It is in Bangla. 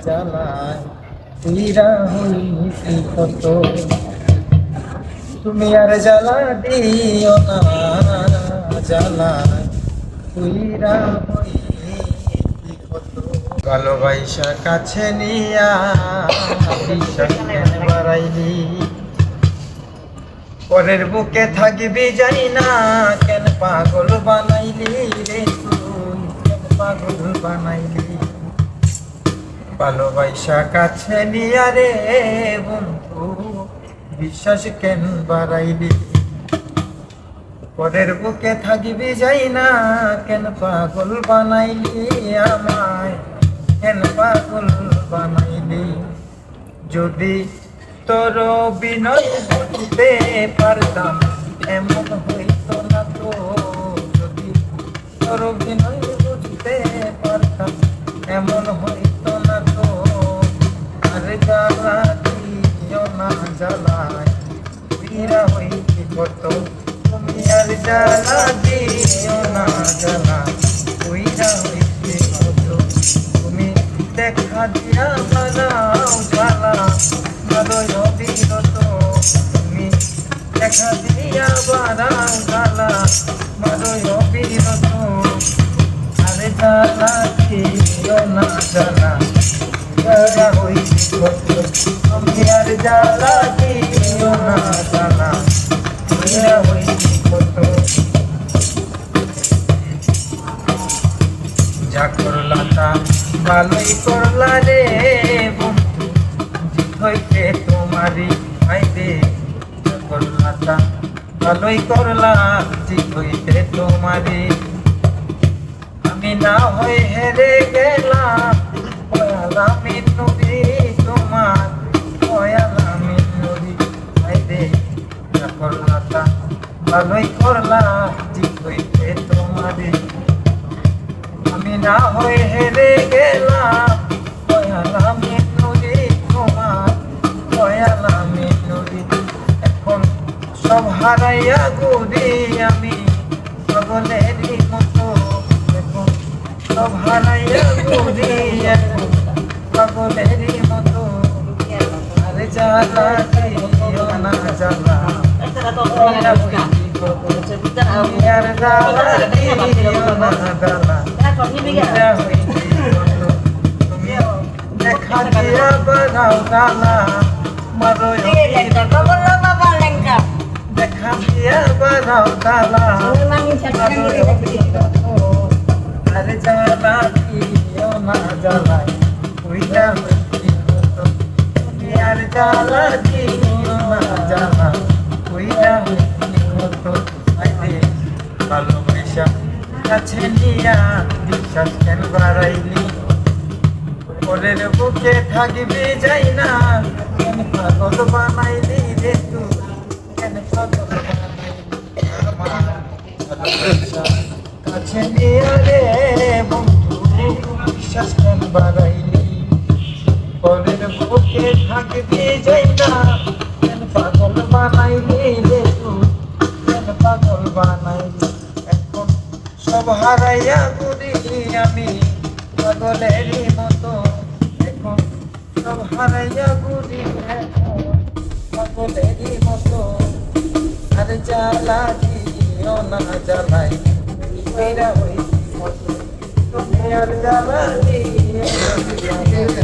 জ্বালায় তুইরা হইছি কত, তুমি আর জ্বালা দিও না জ্বালায় তুইরা হইছি কত। ভালোবাসা কাছে নিয়া বিশ্বাস কেন বাড়াইলি, পরের বুকে থাকবি যাই না কেন পাগল বানাইলি রে তুই, কেন পাগল বানাইলি। ভালোবাসা কাছে নিয়া রে বন্ধু বিশ্বাস কেন বাড়াইলি, পরের বুকে থাকবি যাই না কেন পাগল বানাইলি আমায়, কেন পাগল বানাইলি। যদি তোর বিনয় বুঝতে পারতাম এমন হইতো না তো, যদি তোর বিনয় বুঝতে পারতাম এমন হইতো না তো। আর জ্বালা দিও না জ্বালায় তুইরা হইতে কত, তুমি আর জ্বালা দিও না জ্বালা তুইরা হইতে কত। তুমি দেখা দিয়া বানাও জ্বালা মারয় বিরত, তুমি দেখা দিয়া বানাও জ্বালা মারয় বিরত। আরে জ্বালা দিও না জ্বালা জ্বালা হইতে কত, তুমি আর জ্বালা দিও না জ্বালা তুইরা হইতে কত। যা করলা তা ভালোই করলা রে বন্ধু, জিত হইতে তোমারই ভাইবে। যা করলা তা ভালোই করলা জিত হইতে তোমারই, আমি না হয়ে হেরে গেলাম কয়ালামি নবী তোমার, কয়ালামি নবী ভাইবে। যা করলা তা ভালোই করলা জিত হইতে তোমারই, আমি না হয়ে হেরে গেলাম কয়ালামি নদী তোমার, কয়ালামি নদী। এখন সব হারাইয়া ঘুরি আমি পাগলেরই মতো, এখন সব হারাইয়া ঘুরি এখন পাগলেরই মতো। আরে জ্বালা দিও না জ্বালা আর জ্বালা দিও না জ্বালা তুমি দেখা দিয়া বানাও জ্বালা মারয় দেখা দিয়া বানাও জ্বালা মারয়। আরে জ্বালা দিও না জ্বালায় তুইরা হইছি কত, তুমি আর জ্বালা দিও না জ্বালা তুইরা হইছি কত। ভালোবাসা কাছে নিয়া বিশ্বাস কেন বাড়াইলি, পরের বুকে থাকবি যাই না কেন পাগল বানাইলি রে তুই, কেন পাগল বানাইলি আমার। ভালোবাসা কাছে নিয়া রে বন্ধু বিশ্বাস কেন বাড়াইলি, পরের বুকে থাকবি যাই না কেন পাগল বানাইলি রে তুই, কেন পাগল বানাইলি। এখন সব হারাইয়া ঘুরি আমি পাগলেরই মতো, এখন সব হারাইয়া ঘুরি এখন পাগলেরই মতো। আর জ্বালা দিও না জ্বালাই তুইরা হইছি কত, তুমি আর জ্বালা দিও না